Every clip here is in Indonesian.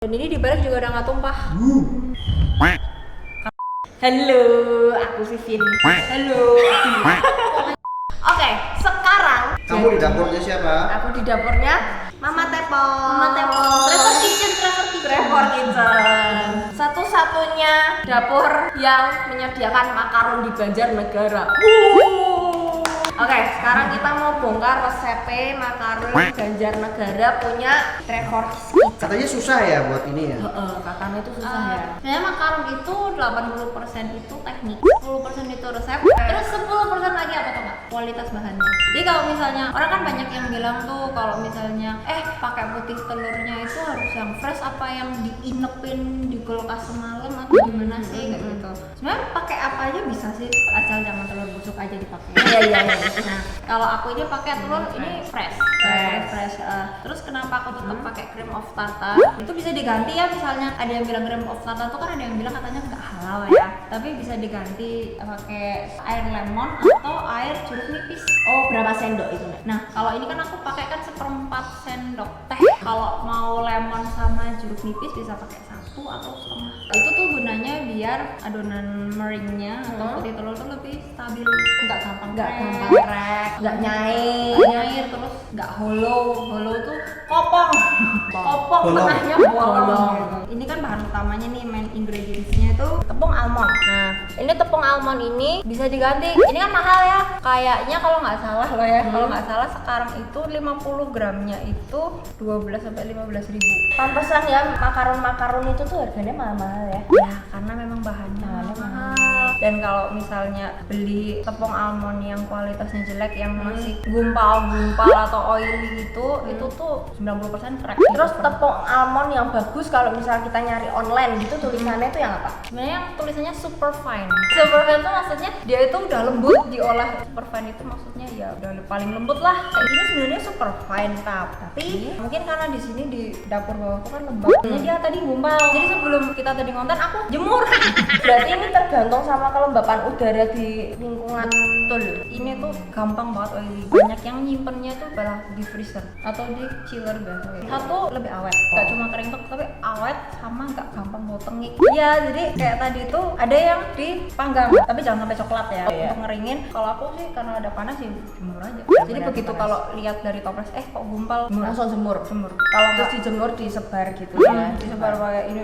Dan ini di balik juga udah nggak tumpah. Halo, aku Vivin. Halo. Oke, sekarang kamu di dapurnya siapa? aku di dapurnya Mama Tepong. Mama Tepong. Trevor Kitchen. Trevor Kitchen. Satu-satunya dapur yang menyediakan makaron di Banjarnegara. Oke, sekarang kita mau bongkar resep makaron Banjarnegara punya Trevor Kitchen. Katanya susah ya buat ini ya? Katanya itu susah ya. Sebenarnya makaron itu 80% itu teknik, 10% itu resep, terus 10% lagi apa tuh Kak? Kualitas bahannya. Jadi kalau misalnya orang kan banyak yang bilang tuh kalau misalnya pakai putih telurnya itu harus yang fresh apa yang diinepin di kulkas semalam atau gimana sih kayak gitu. Sebenarnya pakai apa aja bisa sih asal jangan telur busuk aja dipakai. Iya. Nah, kalau aku ini pakai telur ini fresh. Terus kenapa aku tetap pakai cream of tartar? Itu bisa diganti ya, misalnya ada yang bilang cream of tartar tuh kan ada yang bilang katanya nggak halal ya. Tapi bisa diganti pakai air lemon atau air jeruk nipis. Oh, berapa sendok itu? Nah, kalau ini kan aku pakai kan 1/4 sendok teh. Kalau mau lemon sama jeruk nipis bisa pakai 1 atau setengah. Itu tuh gunanya biar adonan meringnya atau putih telur tuh lebih stabil, nggak gampang crack, nggak nyair, terus nggak hollow tuh kopong Bolong. tengahnya bolong gitu. Ini kan bahan utamanya nih, main ingredientsnya itu tepung almond. Nah, ini tepung almond ini bisa diganti. Ini kan mahal ya. Kayaknya kalau nggak salah loh ya. Kalau nggak salah sekarang itu 50 gramnya itu 12 sampai 15 ribu. Pantesan ya makaron itu tuh harganya mahal-mahal ya. ya karena memang bahannya mahal. Dan kalau misalnya beli tepung almond yang kualitasnya jelek yang masih gumpal atau oily itu tuh 90% crack. Terus tepung almond yang bagus kalau misalnya kita nyari online gitu tulisannya itu yang apa? Sebenarnya yang tulisannya super fine. Super fine tuh maksudnya dia itu udah lembut diolah. Super fine itu maksudnya ya udah paling lembut lah. Kayak ini sebenarnya super fine tapi mungkin karena di sini di dapur bawahku kan lembab. Jadi dia tadi gumpal. Jadi sebelum kita tadi ngonten aku jemur. Berarti ini tergantung sama kelembapan udara di lingkungan. Betul. Ini tuh gampang banget oily. Banyak yang nyimpennya tuh malah di freezer atau di chiller biasa. Satu lebih awet. Gak cuma kering tok tapi awet sama gak gampang bau tengik. Iya, jadi kayak tadi tuh ada yang dipanggang tapi jangan sampai coklat ya. Untuk ngeringin. Kalau aku sih karena ada panas sih jemur aja. Jadi begitu kalau lihat dari toples kok gumpal Langsung jemur. Kalau Terus nggak dijemur disebar gitu ya. disebar kayak ini.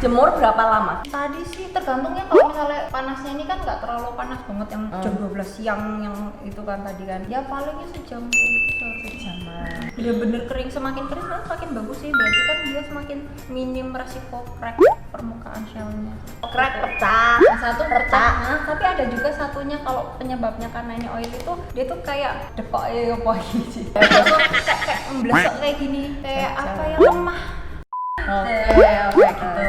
Jemur berapa lama? Tadi sih tergantung ya, kalau misalnya panasnya ini kan nggak terlalu panas banget yang jam 12 siang yang itu kan tadi kan ya palingnya sejam gitu, sejaman. Bener-bener kering, semakin kering kan semakin bagus sih, berarti kan dia semakin minim resiko crack permukaan shellnya. Crack pecah. Satu pecah, tapi ada juga satunya kalau penyebabnya karena ini oil itu dia tuh kayak depok apa gitu. Kayak memblesek kayak gini, kayak apa ya, lemah. Oke gitu.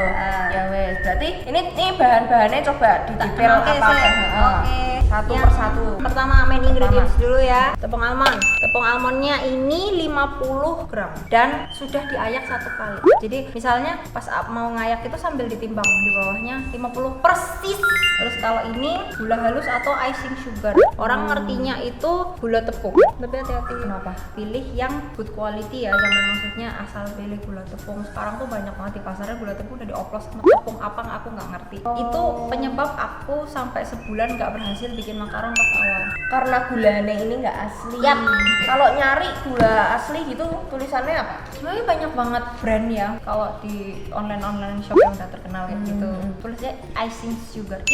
Ya wes, berarti ini bahan-bahannya coba didetail apa? Oke. Satu Yang persatu. Pertama main ingredients dulu ya. Tepung almond. Tepung almondnya ini 50 gram dan sudah diayak 1 kali. Jadi misalnya pas mau ngayak itu sambil ditimbang di bawahnya 50 persis. Terus kalau ini gula halus atau icing sugar. Orang ngertinya itu gula tepung. Tapi hati-hati. Kenapa? Pilih yang good quality ya. Jangan maksudnya asal pilih gula tepung. Sekarang tuh banyak banget di pasarnya gula tepung udah dioplos sama tepung apa aku nggak ngerti. Itu penyebab aku sampai sebulan nggak berhasil bikin makaron pas awal. Karena gulanya ini nggak asli. Yap. Kalau nyari gula asli gitu tulisannya apa? Sebenarnya banyak banget brand ya kalau di online shop yang udah terkenal kayak gitu. Tulisnya icing sugar.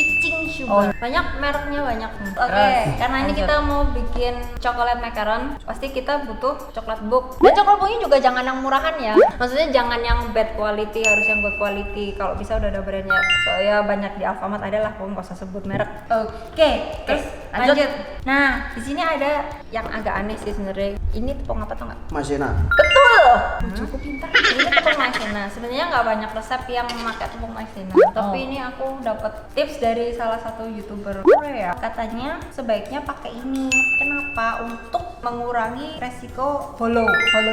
Banyak mereknya banyak. Oke, karena ini kita mau bikin coklat macaron, pasti kita butuh coklat book. Dan coklat booknya juga jangan yang murahan ya. Maksudnya jangan yang bad quality, harus yang good quality. Kalau bisa udah ada brandnya. Soalnya banyak di Alfamart ada lah, pokoknya nggak usah sebut merek. Oke, terus lanjut. Nah, di sini ada yang agak aneh sih sebenarnya. Ini tepung apa tuh nggak? Maizena. Betul. Cukup pintar. Ini tepung maizena. Sebenarnya nggak banyak resep yang memakai tepung maizena. Tapi ini aku dapat tips dari salah satu YouTuber Korea. Katanya sebaiknya pakai ini. Kenapa? Untuk mengurangi resiko hollow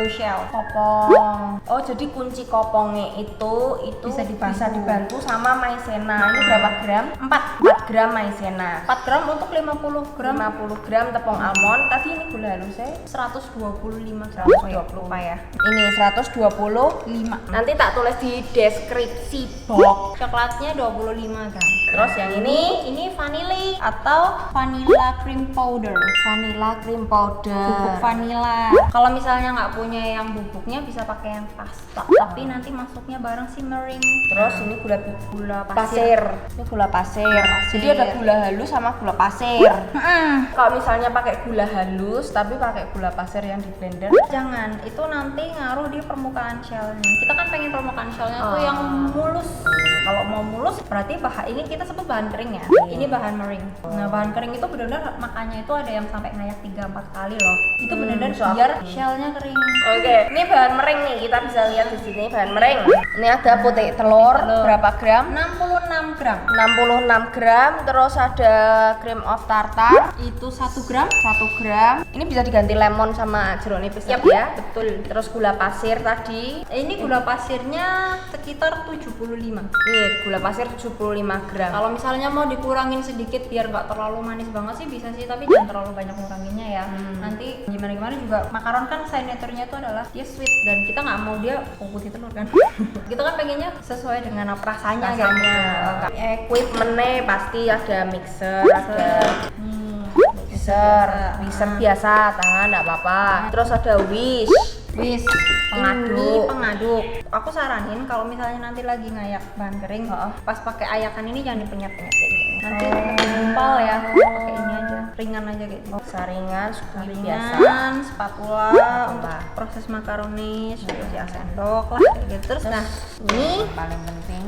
shell. Kopong. Oh, jadi kunci kopongnya itu Bisa dibantu sama maizena. Ini berapa gram? 4 gram maizena. 4 gram untuk 50 gram. 50 gram tepung almond. Tadi ini gula halusnya 125 gram. 120 lupa ya. Ini 125. Nanti tak tulis di deskripsi box. Coklatnya 25 gram. Terus yang Ini vanilla atau vanilla cream powder. vanilla cream powder. Bubuk vanilla. Kalau misalnya nggak punya yang bubuknya bisa pakai yang pasta. Tapi nanti masuknya bareng simmering. Terus ini gula pasir. Ini gula pasir. Jadi ada gula halus sama gula pasir. Kalau misalnya pakai gula halus tapi pakai gula pasir yang di blender, Jangan, itu nanti ngaruh di permukaan shellnya. Kita kan pengen permukaan shellnya tuh yang mulus. Kalau mau mulus berarti ini kita sebut bahan kering ya. Ini bahan meringue. Nah, bahan kering itu benar-benar makanya itu ada yang sampai ngayak 3-4 kali loh. Itu benar-benar biar shellnya kering. Oke, ini bahan meringue nih, kita bisa lihat di sini bahan meringue. Ini ada putih telur, berapa gram? 66 gram. 66 gram, terus ada cream of tartar Itu 1 gram. 1 gram. Ini bisa diganti lemon sama jeruk nipis Yap, ya. betul. Terus gula pasir tadi. Ini gula pasirnya sekitar 75. Nih, gula pasir 75 gram. Kalau misalnya mau dikurangin sedikit biar nggak terlalu manis banget sih bisa sih, tapi jangan terlalu banyak nguranginnya ya. Nanti gimana juga makaron kan signaturenya itu adalah dia sweet dan kita nggak mau dia putih telur kan. Kita kan pengennya sesuai dengan apa rasanya gitu. Equipmentnya pasti ada mixer, ada mixer biasa, tahan nggak apa-apa. Terus ada Wis, Pengaduk. ini pengaduk. Aku saranin kalau misalnya nanti lagi ngayak bahan kering, pas pakai ayakan ini jangan dipenyet-penyet kayak gini. Nanti lebih gumpal ya. Pakai ini aja, ringan aja kayak gitu. saringan, scooping biasa. Ringan, spatula untuk proses makaroni, ya sendok lah kayak gitu. Terus nah, ini Paling penting.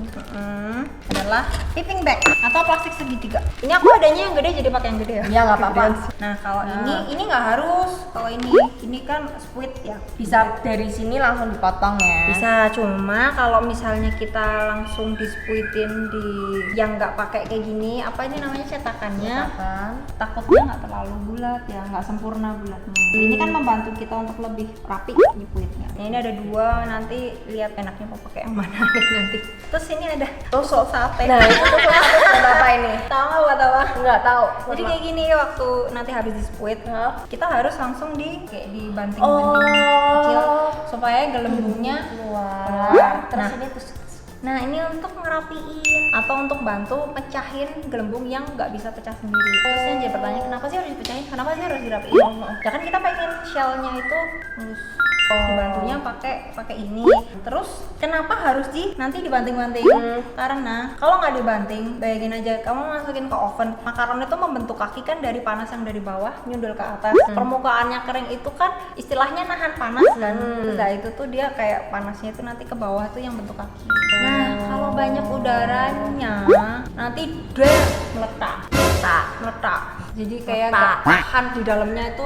adalah piping bag atau plastik segitiga. Ini aku adanya yang gede jadi pakai yang gede ya. Ya nggak apa-apa. Nah, kalau ini nggak harus. Kalau ini kan squid ya. Bisa dari sini langsung dipotong ya. Bisa, cuma kalau misalnya kita langsung dispuitin di yang nggak pakai kayak gini, apa ini namanya cetakannya, takutnya nggak terlalu bulat ya, nggak sempurna bulatnya. Ini kan membantu kita untuk lebih rapi nyipuitnya. Nah, ini ada 2, nanti lihat enaknya mau pakai yang mana nih nanti. Terus ini ada tusuk sate. Nah, itu tuh buat apa ini? Tahu nggak buat apa? Nggak tahu. Jadi kayak gini waktu nanti habis dispuit, kita harus langsung kayak dibanting kecil supaya gelembungnya keluar. Terus Nah, ini terus Nah, ini untuk ngerapiin atau untuk bantu pecahin gelembung yang nggak bisa pecah sendiri. Terus yang jadi pertanyaan, kenapa sih harus dipecahin? Kenapa sih harus dirapiin? Ya kan kita pengen shellnya itu mulus. Dibantunya pakai ini. Terus kenapa harus nanti dibanting-banting? Karena kalau nggak dibanting, bayangin aja kamu masukin ke oven, makaron itu membentuk kaki kan dari panas yang dari bawah nyundul ke atas. Permukaannya kering itu kan istilahnya nahan panas kan. Terus itu tuh dia kayak panasnya itu nanti ke bawah tuh yang bentuk kaki. Nah, kalau banyak udaranya nanti dia meletak. Jadi kayak gak tahan di dalamnya itu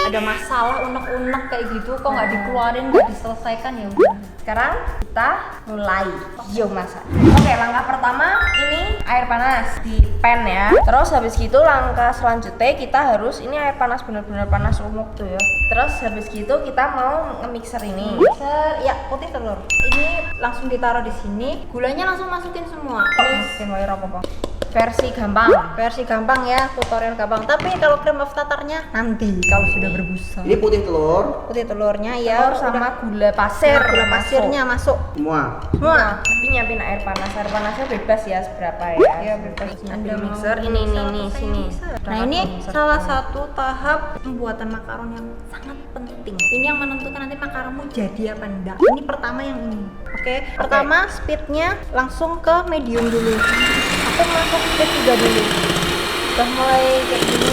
ada masalah unek-unek kayak gitu, kok nggak dikeluarin, nggak diselesaikan ya udah. sekarang kita mulai video masak. Oke, langkah pertama ini air panas di pan ya. Terus habis gitu langkah selanjutnya kita harus ini air panas benar-benar panas umum tuh ya. Terus habis gitu kita mau nge-mixer ini. Mixer, ya putih telur. Ini langsung ditaruh di sini, gulanya langsung masukin semua. Masukin wae apa? Versi gampang Ya, tutorial gampang. Tapi kalau cream of tartarnya nanti kalau sudah berbusa. Ini putih telur Putih telurnya ya telur sama gula pasir. gula pasirnya masuk. semua. Semua. Tapi nyiapin air panasnya bebas ya seberapa ya. Ya bebas. Ada mixer ini sini. Nah, ini salah satu tahap pembuatan makaron yang sangat penting. Ini yang menentukan nanti makaronmu jadi apa enggak. Ini pertama yang ini. Oke. Pertama speednya langsung ke medium dulu. Aku masuk speed 3 dulu. Udah mulai kayak gini.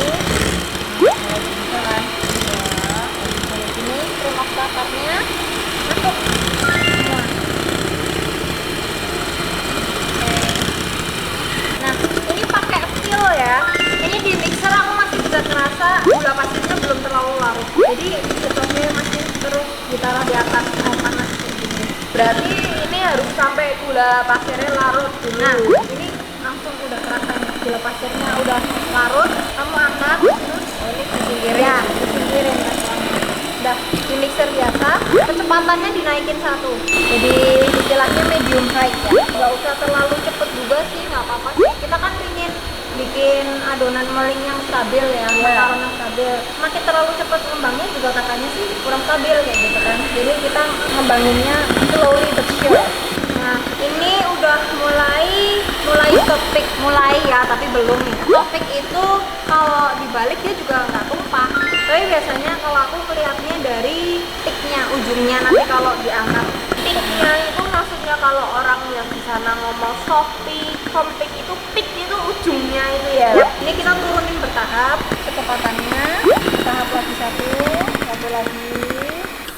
Mulai bisa kan? Ya, kayak gini cream of tartarnya masuk semua. Nah, ini pakai feel ya. Ini di mixer aku masih bisa ngerasa gula pasirnya belum terlalu larut. Jadi setelahnya masih terus ditaruh di atas air panas kayak gini. Berarti ini harus sampai gula pasirnya larut dulu. Nah, ini langsung udah kerasa nih, gula pasirnya udah larut. Kamu angkat, terus ini disingkirin. ya disingkirin restorannya. Udah di mixer biasa, kecepatannya dinaikin 1. Jadi istilahnya medium high ya. Nggak usah terlalu cepet juga sih, nggak apa-apa sih. Kita kan ingin bikin adonan mering yang stabil ya, makaron yang stabil. Makin terlalu cepat ngembangnya juga katanya sih kurang stabil kayak gitu kan. Jadi kita ngembanginnya slowly but sure. Nah, ini udah mulai topik mulai ya, tapi belum nih. Topik itu kalau dibalik dia juga nggak tumpah. Tapi biasanya kalau aku melihatnya dari tiknya, ujungnya nanti kalau diangkat. Tiknya itu maksudnya kalau orang yang di sana ngomong soft pick, firm pick itu pick itu ujungnya itu ya. Ini kita turunin bertahap kecepatannya. Tahap lagi satu lagi.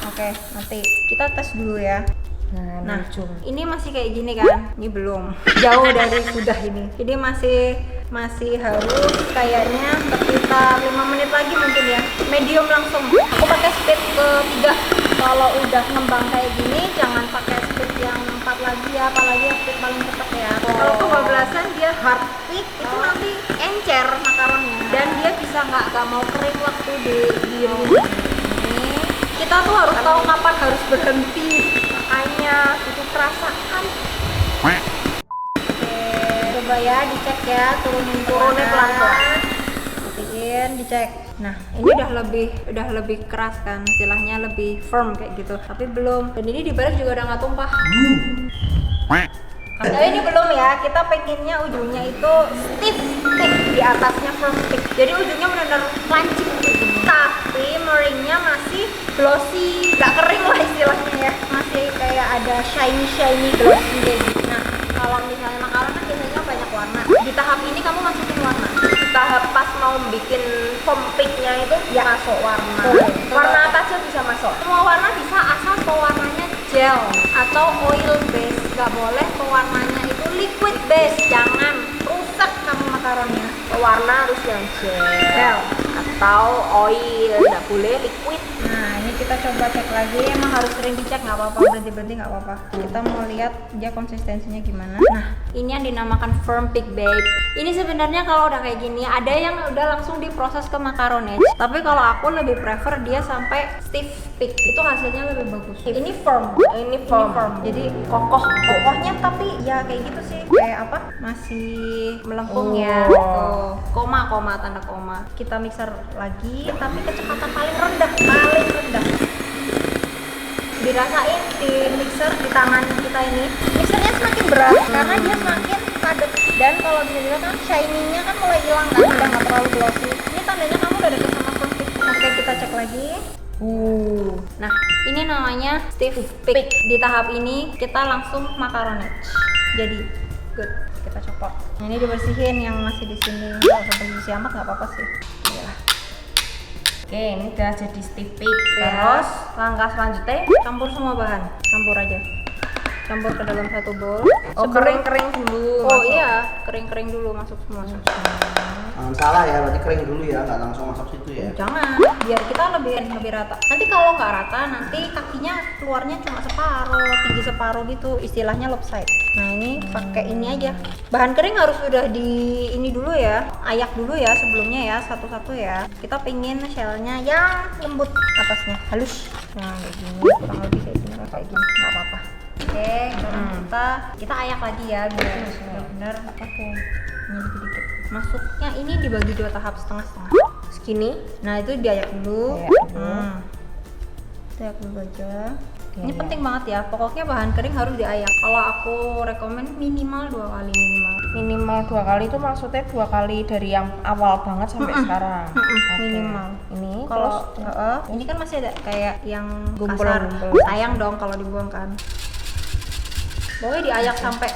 Oke, nanti kita tes dulu ya. Nah, ini masih kayak gini kan? Ini belum. Jauh dari sudah ini. Ini masih harus kayaknya sekitar 5 menit lagi mungkin ya. Medium langsung. Aku pakai speed ke 3. Kalau udah ngembang kayak gini jangan pakai speed yang 4 lagi ya, apalagi yang speed paling cepat ya. Kalau kebablasan dia hard pick itu nanti encer makaronnya dan dia bisa nggak mau kering waktu di ini. Kita tuh harus tahu kapan harus berhenti. Makanya itu perasaan. Oke, coba ya dicek ya, turunin pelan-pelan. Matiin, dicek. Nah, ini udah lebih keras kan, istilahnya lebih firm kayak gitu. Tapi belum. Dan ini dibalik juga udah nggak tumpah. Nah, ini belum ya, kita pengennya ujungnya itu stiff pick, di atasnya firm pick. Jadi ujungnya benar-benar lancip gitu. Tapi meringnya masih glossy, nggak kering lah istilahnya ya. Masih kayak ada shiny glossy kayak gitu. Nah, kalau misalnya makaron kan biasanya banyak warna. Di tahap ini kamu masukin warna. Di tahap pas mau bikin foam picknya itu ya masuk warna. Warna apa aja bisa masuk. Semua warna bisa asal pewarnanya gel atau oil base. Nggak boleh pewarnanya itu liquid base. Jangan rusak kamu makaronnya. Warna harus yang gel atau oil, nggak boleh liquid. Nah, ini kita coba cek lagi. Emang harus sering dicek, nggak apa-apa, berhenti nggak apa-apa. Kita mau lihat dia konsistensinya gimana. Nah, ini yang dinamakan firm pick babe. Ini sebenarnya kalau udah kayak gini, ada yang udah langsung diproses ke makaronage. Tapi kalau aku lebih prefer dia sampai stiff pick. Itu hasilnya lebih bagus. Ini firm. Jadi kokohnya tapi ya kayak gitu sih. Kayak apa? Masih melengkung ya. Tuh. Koma, tanda koma. Kita mixer lagi, tapi kecepatan paling rendah. Dirasain di mixer di tangan kita ini, mixernya semakin berat karena dia semakin padat, dan kalau bisa dilihat kan shiny-nya kan mulai hilang kan, udah nggak terlalu glossy. Ini tandanya kamu udah deket sama firm pick. Oke, kita cek lagi. Nah, ini namanya stiff pick. Di tahap ini kita langsung makaronage. Jadi good. Kita copot. Nah, ini dibersihin yang masih di sini. Kalau sampai bersih amat nggak apa-apa sih. Iyalah. Oke, ini udah jadi stiff pick. Terus langkah selanjutnya campur semua bahan. Campur aja. Campur ke dalam satu bowl. Kering dulu. Oh iya, kering dulu masuk semua. Jangan salah ya, berarti kering dulu ya, nggak langsung masuk situ ya. Jangan, biar kita lebih rata. Nanti kalau nggak rata, nanti kakinya keluarnya cuma separuh, tinggi separuh gitu, istilahnya lopside. Nah, ini pakai ini aja. Bahan kering harus udah di ini dulu ya, ayak dulu ya sebelumnya ya, satu-satu ya. Kita pengen shellnya yang lembut atasnya, halus. Nah, kayak gini, kurang lebih kayak gini, nggak apa-apa. Oke, kita ayak lagi ya biar benar-benar ini dikit-dikit. Masuknya ini dibagi 2 tahap, setengah-setengah. Segini. Nah, itu diayak dulu. Diayak dulu aja. Ini penting banget ya. Pokoknya bahan kering harus diayak. Kalau aku rekomen minimal 2 kali Minimal 2 kali itu maksudnya 2 kali dari yang awal banget sampai sekarang. Minimal. Ini Kalau terus ini kan masih ada kayak yang Gumpul. kasar. Sayang dong kalau dibuang kan. Pokoknya diayak sampai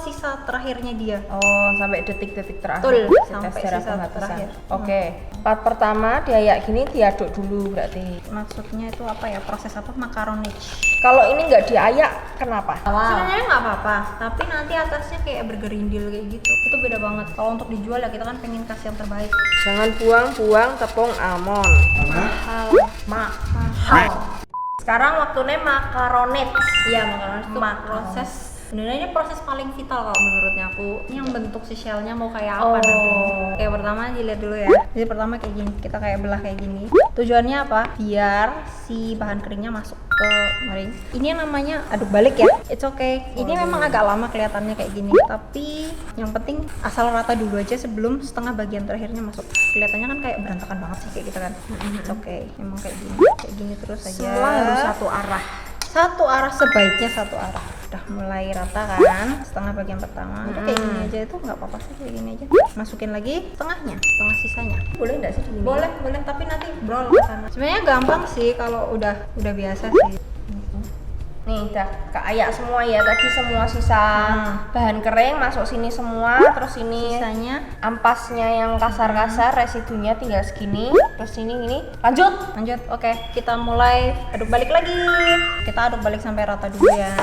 sisa terakhirnya dia. oh sampai detik-detik terakhir. Betul, Tes sampai darah sisa penghabisan. terakhir. Oke. Part pertama diayak gini diaduk dulu berarti. Maksudnya itu apa ya? Proses apa? Makaronage. Kalau ini nggak diayak kenapa? Sebenarnya nggak apa-apa, tapi nanti atasnya kayak bergerindil kayak gitu. Itu beda banget. Kalau untuk dijual ya kita kan pengen kasih yang terbaik. Jangan buang-buang tepung almond. Mahal. Sekarang waktunya makaronage. Iya, makaronage itu Makaron. proses Sebenarnya ini proses paling vital kalau menurutnya aku. Ini yang bentuk si shellnya mau kayak apa nanti. Kayak pertama dilihat dulu ya. Jadi pertama kayak gini, kita kayak belah kayak gini. Tujuannya apa? Biar si bahan keringnya masuk ke ring. Ini yang namanya aduk balik ya. It's okay. Ini memang agak lama kelihatannya kayak gini, tapi yang penting asal rata dulu aja sebelum setengah bagian terakhirnya masuk. Kelihatannya kan kayak berantakan banget sih kayak gitu kan. It's okay. Memang kayak gini terus aja. Semua harus satu arah. Satu arah, sebaiknya satu arah. Udah mulai rata kan setengah bagian pertama. Udah kayak gini aja, itu nggak apa-apa sih kayak gini aja. Masukin lagi setengahnya, setengah sisanya. Boleh nggak sih gini? Boleh tapi nanti brol ke sana. Sebenarnya gampang sih kalau udah biasa sih. Nih udah kayak semua ya, tadi semua sisa bahan kering masuk sini semua, terus ini Sisanya ampasnya yang kasar-kasar, residunya tinggal segini, terus ini lanjut. Oke, kita mulai aduk balik lagi. Kita aduk balik sampai rata dulu ya.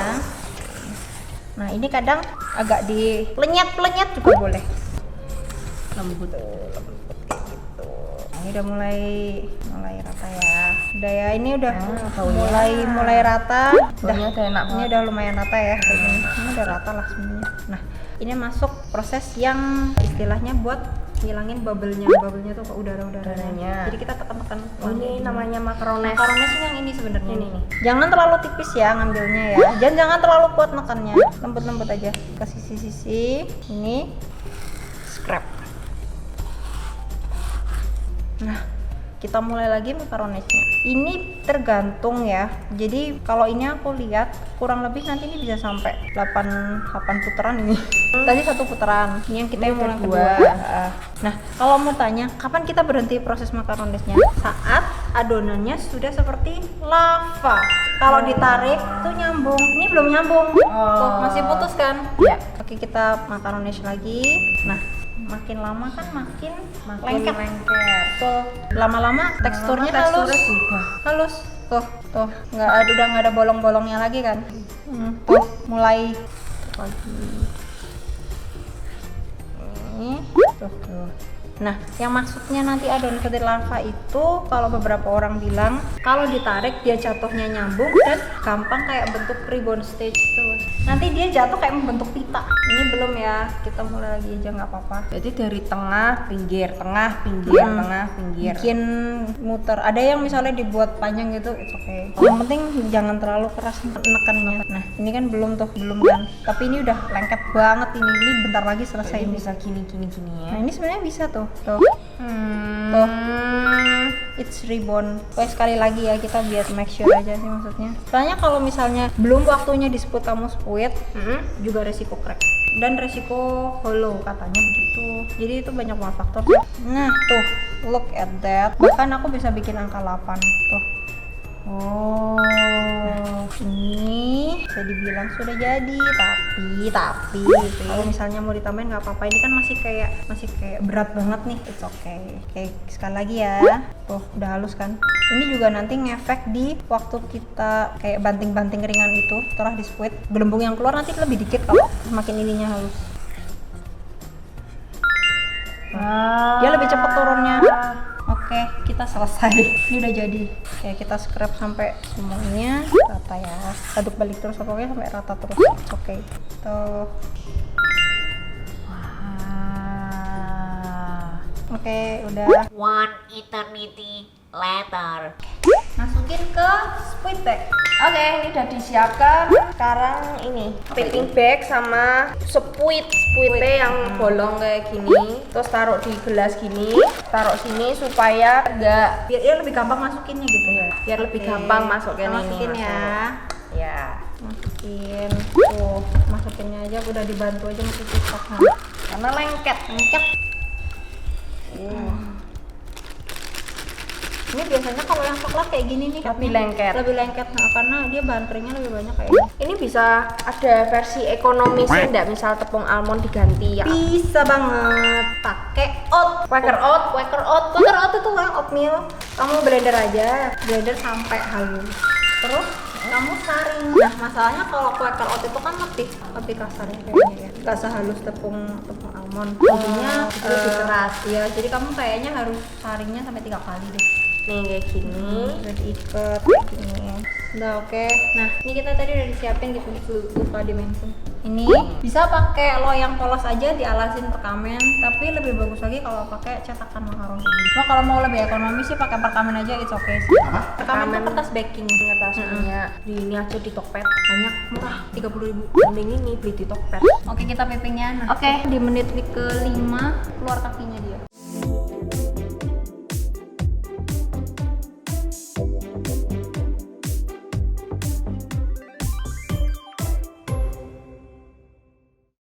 Nah ini kadang agak di pelenyet juga boleh. Lembut kayak gitu. Nah, ini udah mulai rata ya. Udah ya, ini udah mulai rata. Baunya udah enak Ini udah lumayan rata ya kayak gini. Ini udah rata lah semuanya. Nah ini masuk proses yang istilahnya buat ngilangin bubble-nya tuh ke udara-udaranya. Jadi kita tekan-tekan. Ini namanya makarones. Makarones ini yang ini sebenarnya ini. Jangan terlalu tipis ya ngambilnya ya. Jangan terlalu kuat nekannya. Lembut-lembut aja ke sisi-sisi. Ini scrap. Nah, kita mulai lagi makaronesnya. Ini tergantung ya. Jadi kalau ini aku lihat kurang lebih nanti ini bisa sampai 8 putaran ini. Tadi 1 putaran. Ini yang kita yang mulai kedua. Nah, kalau mau tanya kapan kita berhenti proses makaronesnya? Saat adonannya sudah seperti lava. Kalau ditarik tuh nyambung. Ini belum nyambung. Tuh, masih putus kan? Ya. Oke, kita makarones lagi. Nah, makin lama kan makin lengket. Tuh, lama-lama teksturnya halus. Tuh, udah nggak ada bolong-bolongnya lagi kan? Tuh, mulai lagi. Ini, tuh. Nah, yang maksudnya nanti adonan ketir lava itu kalau beberapa orang bilang kalau ditarik dia jatuhnya nyambung dan gampang kayak bentuk ribbon stage tuh. Nanti dia jatuh kayak membentuk pita. Ini belum ya, kita mulai lagi aja nggak apa-apa. Jadi dari tengah, pinggir, tengah, pinggir. Bikin muter. Ada yang misalnya dibuat panjang gitu, it's okay. Yang penting jangan terlalu keras nekannya. Nah, ini kan belum kan. Tapi ini udah lengket banget ini. Ini bentar lagi selesai. Ini bisa gini ya. Nah, ini sebenarnya bisa tuh. Tuh. It's ribbon. Oke, sekali lagi ya kita biar make sure aja sih maksudnya. Soalnya kalau misalnya belum waktunya dispuit kamu spuit, juga resiko crack dan resiko hollow katanya begitu. Jadi itu banyak banget faktor. Nah, tuh, look at that. Bahkan aku bisa bikin angka 8. Tuh. Ini bisa dibilang sudah jadi, tapi kalau misalnya mau ditambahin nggak apa-apa. Ini kan masih kayak berat banget nih. It's okay. Oke, sekali lagi ya. Tuh, udah halus kan. Ini juga nanti ngefek di waktu kita kayak banting-banting ringan itu setelah di squid. Gelembung yang keluar nanti lebih dikit kalau semakin ininya halus. Dia lebih cepat turunnya. Oke, kita selesai. Ini udah jadi. Oke, kita scrap sampai semuanya rata ya. Aduk balik terus pokoknya sampai rata terus. Oke. Tuh. Oke, udah. One eternity later. Masukin ke squid bag. Oke, ini udah disiapkan. Sekarang ini piping bag sama spuitnya yang bolong kayak gini. Terus taruh di gelas gini, taruh sini supaya enggak Biar ya lebih gampang masukinnya gitu ya. biar lebih gampang masukin ini. Masukin ya. Ya. Masukin. Tuh, masukinnya aja udah dibantu aja masukin stoknya. Karena lengket. Ini biasanya kalau yang coklat kayak gini nih Lebih lengket. Nah, karena dia bahan keringnya lebih banyak kayak ini. Ini bisa ada versi ekonomis enggak, misal tepung almond diganti ya. Bisa banget pakai Quaker oat itu kan oatmeal. Kamu blender aja, blender sampai halus. Terus kamu saring. Nah, masalahnya kalau Quaker oat itu kan lebih kasar ya kayaknya ya. Gak sehalus tepung almond. Jadinya lebih keras ya. Jadi kamu kayaknya harus saringnya sampai 3 kali deh. Nih kayak gini. Terus diikat kayak gini. Udah oke. Nah, ini kita tadi udah disiapin gitu lupa dimensi. Ini bisa pakai loyang polos aja dialasin perkamen, tapi lebih bagus lagi kalau pakai cetakan makaron. Cuma kalau mau lebih ekonomis sih pakai perkamen aja, it's okay sih. Apa? Perkamen itu kertas baking. Kertas punya di ini aja di Tokped banyak murah 30.000. Mending ini beli di Tokped. Oke, kita pipingnya. Nah, Oke. di menit ke-5 keluar kakinya dia.